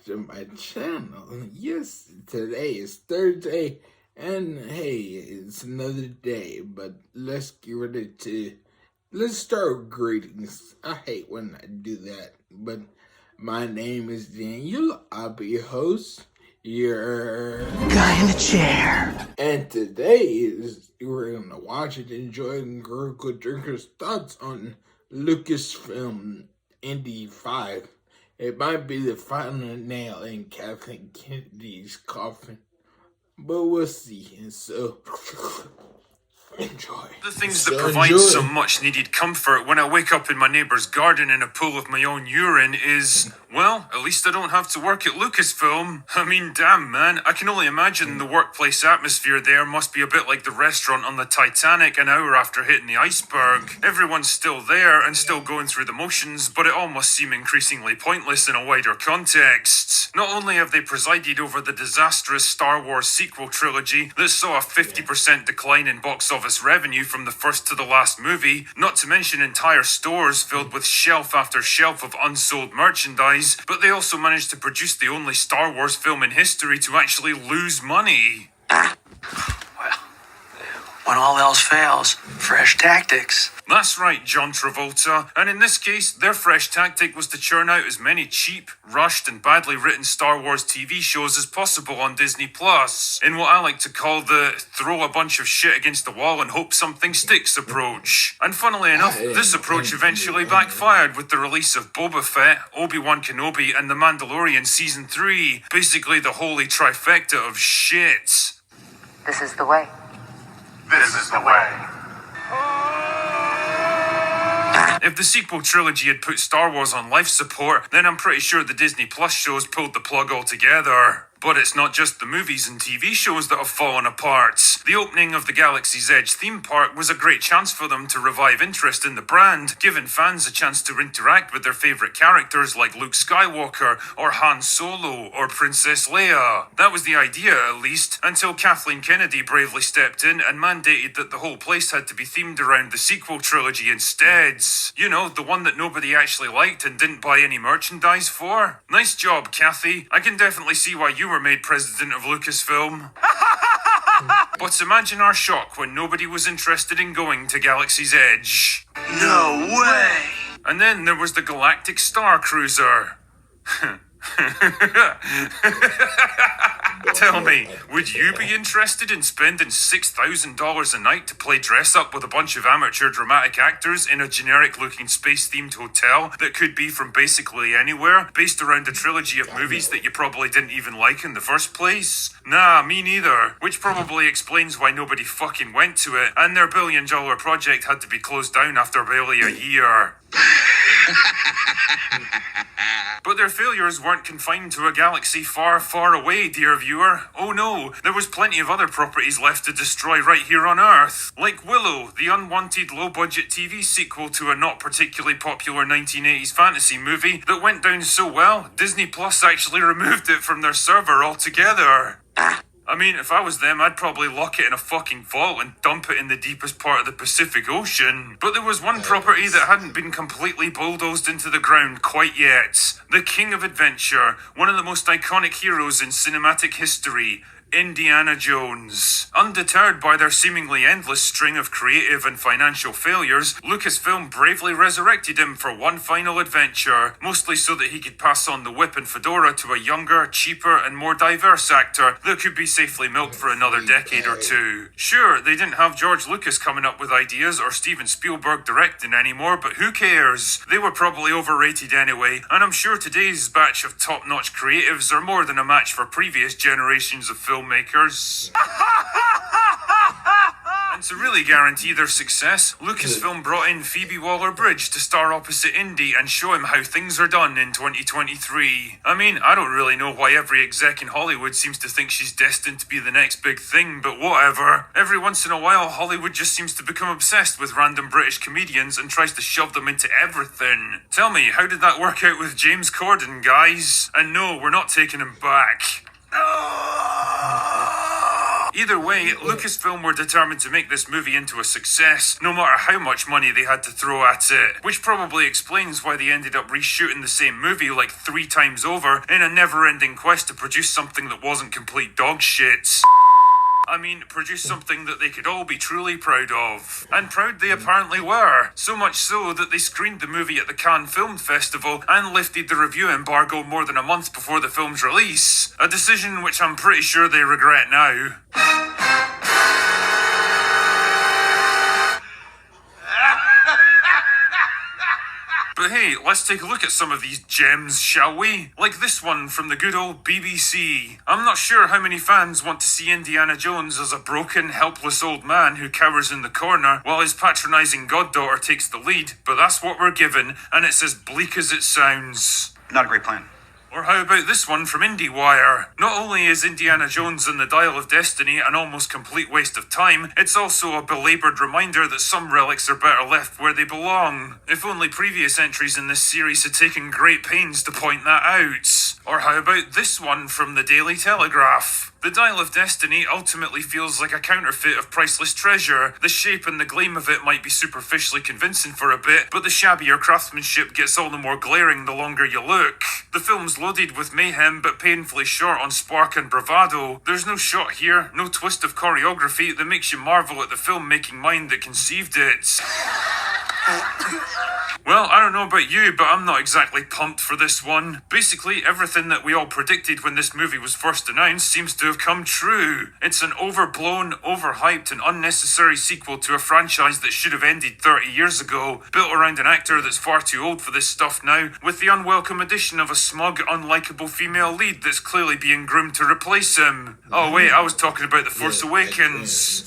to my channel. Yes, today is Thursday, and hey, it's another day, but let's start with greetings. I hate when I do that, but my name is Daniel. I'll be your host, your guy in the chair. And today we're gonna watch and enjoy Gurgle Drinker's thoughts on Lucasfilm Indy 5. It might be the final nail in Kathleen Kennedy's coffin, but we'll see. And so, enjoy. The things that provide some much needed comfort when I wake up in my neighbour's garden in a pool of my own urine is, well, at least I don't have to work at Lucasfilm. I mean, damn man, I can only imagine the workplace atmosphere there must be a bit like the restaurant on the Titanic an hour after hitting the iceberg. Everyone's still there and still going through the motions, but it all must seem increasingly pointless in a wider context. Not only have they presided over the disastrous Star Wars sequel trilogy that saw a 50% decline in box office revenue from the first to the last movie, not to mention entire stores filled with shelf after shelf of unsold merchandise, but they also managed to produce the only Star Wars film in history to actually lose money. Well, when all else fails, fresh tactics. That's right, John Travolta. And in this case, their fresh tactic was to churn out as many cheap, rushed, and badly written Star Wars TV shows as possible on Disney Plus, in what I like to call the throw a bunch of shit against the wall and hope something sticks approach. And funnily enough, this approach eventually backfired with the release of Boba Fett, Obi-Wan Kenobi, and The Mandalorian Season 3, basically the holy trifecta of shit. This is the way. This is the way. If the sequel trilogy had put Star Wars on life support, then I'm pretty sure the Disney Plus shows pulled the plug altogether. But it's not just the movies and TV shows that have fallen apart. The opening of the Galaxy's Edge theme park was a great chance for them to revive interest in the brand, giving fans a chance to interact with their favourite characters like Luke Skywalker, or Han Solo, or Princess Leia. That was the idea, at least, until Kathleen Kennedy bravely stepped in and mandated that the whole place had to be themed around the sequel trilogy instead. You know, the one that nobody actually liked and didn't buy any merchandise for. Nice job, Kathy. I can definitely see why you were made president of Lucasfilm. But imagine our shock when nobody was interested in going to Galaxy's Edge. No way! And then there was the Galactic Star Cruiser. Tell me, would you be interested in spending $6,000 a night to play dress up with a bunch of amateur dramatic actors in a generic-looking space-themed hotel that could be from basically anywhere, based around a trilogy of movies that you probably didn't even like in the first place? Nah, me neither. Which probably explains why nobody fucking went to it, and their billion-dollar project had to be closed down after barely a year. But their failures weren't confined to a galaxy far, far away, dear viewer. Oh no, there was plenty of other properties left to destroy right here on Earth. Like Willow, the unwanted low-budget TV sequel to a not particularly popular 1980s fantasy movie that went down so well, Disney Plus actually removed it from their server altogether. I mean, if I was them, I'd probably lock it in a fucking vault and dump it in the deepest part of the Pacific Ocean. But there was one property that hadn't been completely bulldozed into the ground quite yet. The King of Adventure, one of the most iconic heroes in cinematic history, Indiana Jones. Undeterred by their seemingly endless string of creative and financial failures, Lucasfilm bravely resurrected him for one final adventure, mostly so that he could pass on the whip and fedora to a younger, cheaper, and more diverse actor that could be safely milked for another decade or two. Sure, they didn't have George Lucas coming up with ideas or Steven Spielberg directing anymore, but who cares? They were probably overrated anyway, and I'm sure today's batch of top-notch creatives are more than a match for previous generations of filmmakers. And to really guarantee their success, Lucasfilm brought in Phoebe Waller-Bridge to star opposite Indy and show him how things are done in 2023. I mean, I don't really know why every exec in Hollywood seems to think she's destined to be the next big thing, but whatever. Every once in a while, Hollywood just seems to become obsessed with random British comedians and tries to shove them into everything. Tell me, how did that work out with James Corden, guys? And no, we're not taking him back. Either way, Lucasfilm were determined to make this movie into a success, no matter how much money they had to throw at it, which probably explains why they ended up reshooting the same movie like 3 times over in a never-ending quest to produce something that wasn't complete dog shit. I mean, produce something that they could all be truly proud of. And proud they apparently were. So much so that they screened the movie at the Cannes Film Festival and lifted the review embargo more than a month before the film's release. A decision which I'm pretty sure they regret now. But hey, let's take a look at some of these gems, shall we? Like this one from the good old BBC. I'm not sure how many fans want to see Indiana Jones as a broken, helpless old man who cowers in the corner while his patronising goddaughter takes the lead, but that's what we're given, and it's as bleak as it sounds. Not a great plan. Or how about this one from IndieWire? Not only is Indiana Jones and the Dial of Destiny an almost complete waste of time, it's also a belaboured reminder that some relics are better left where they belong. If only previous entries in this series had taken great pains to point that out. Or how about this one from the Daily Telegraph? The Dial of Destiny ultimately feels like a counterfeit of priceless treasure. The shape and the gleam of it might be superficially convincing for a bit, but the shabbier craftsmanship gets all the more glaring the longer you look. The film's loaded with mayhem but painfully short on spark and bravado. There's no shot here, no twist of choreography that makes you marvel at the filmmaking mind that conceived it. Well, I don't know about you, but I'm not exactly pumped for this one. Basically, everything that we all predicted when this movie was first announced seems to have come true. It's an overblown, overhyped and unnecessary sequel to a franchise that should have ended 30 years ago, built around an actor that's far too old for this stuff now, with the unwelcome addition of a smug, unlikable female lead that's clearly being groomed to replace him. Oh wait, I was talking about The Force Awakens.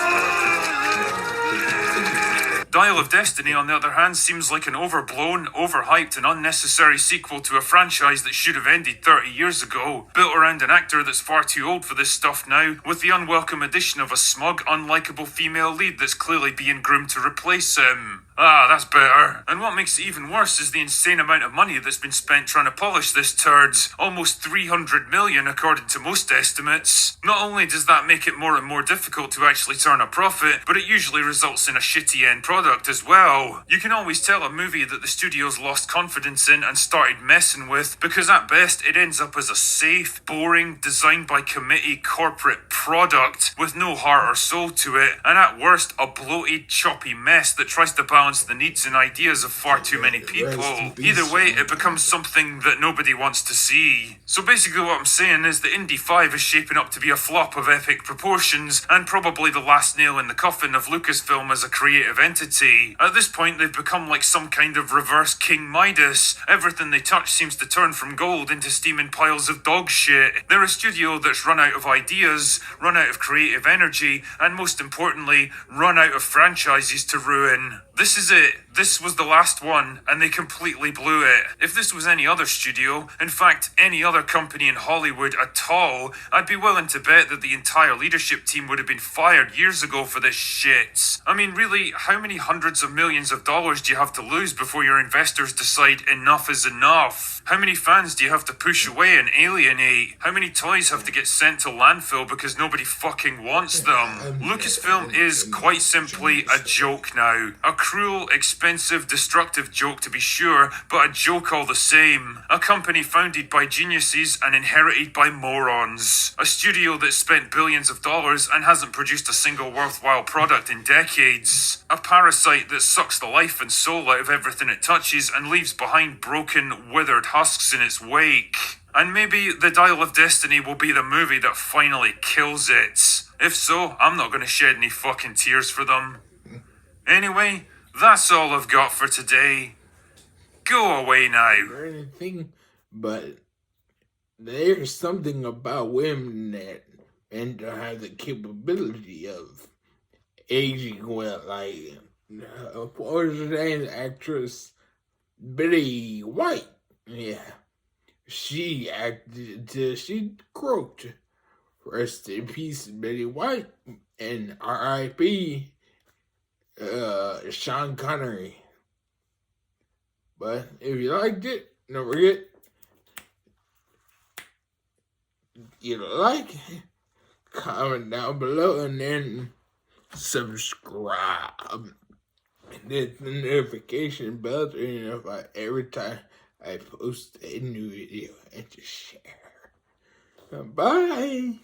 Dial of Destiny, on the other hand, seems like an overblown, overhyped and unnecessary sequel to a franchise that should have ended 30 years ago, built around an actor that's far too old for this stuff now, with the unwelcome addition of a smug, unlikable female lead that's clearly being groomed to replace him. Ah, that's better. And what makes it even worse is the insane amount of money that's been spent trying to polish this turd. Almost 300 million according to most estimates. Not only does that make it more and more difficult to actually turn a profit, but it usually results in a shitty end product as well. You can always tell a movie that the studios lost confidence in and started messing with, because at best it ends up as a safe, boring, designed by committee corporate product with no heart or soul to it, and at worst a bloated, choppy mess that tries to balance the needs and ideas of far too many people. Either way, it becomes something that nobody wants to see. So basically what I'm saying is that Indy 5 is shaping up to be a flop of epic proportions, and probably the last nail in the coffin of Lucasfilm as a creative entity. At this point, they've become like some kind of reverse King Midas. Everything they touch seems to turn from gold into steaming piles of dog shit. They're a studio that's run out of ideas, run out of creative energy, and most importantly, run out of franchises to ruin. This is it. This was the last one, and they completely blew it. If this was any other studio, in fact, any other company in Hollywood at all, I'd be willing to bet that the entire leadership team would have been fired years ago for this shit. I mean, really, how many hundreds of millions of dollars do you have to lose before your investors decide enough is enough? How many fans do you have to push away and alienate? How many toys have to get sent to landfill because nobody fucking wants them? Lucasfilm is, quite simply, a joke now. A cruel, expensive, destructive joke to be sure, but a joke all the same. A company founded by geniuses and inherited by morons. A studio that spent billions of dollars and hasn't produced a single worthwhile product in decades. A parasite that sucks the life and soul out of everything it touches and leaves behind broken, withered husks in its wake. And maybe The Dial of Destiny will be the movie that finally kills it. If so, I'm not gonna shed any fucking tears for them. Anyway, that's all I've got for today. Go away now. Or anything, but there's something about women that and have the capability of aging well, like Forrest actress Betty White. Yeah, she acted till she croaked. Rest in peace, Betty White, and R.I.P. Sean Connery. But if you liked it, don't forget, you like it, comment down below, and then subscribe. And hit the notification bell to notify every time I post a new video, and just share. Bye.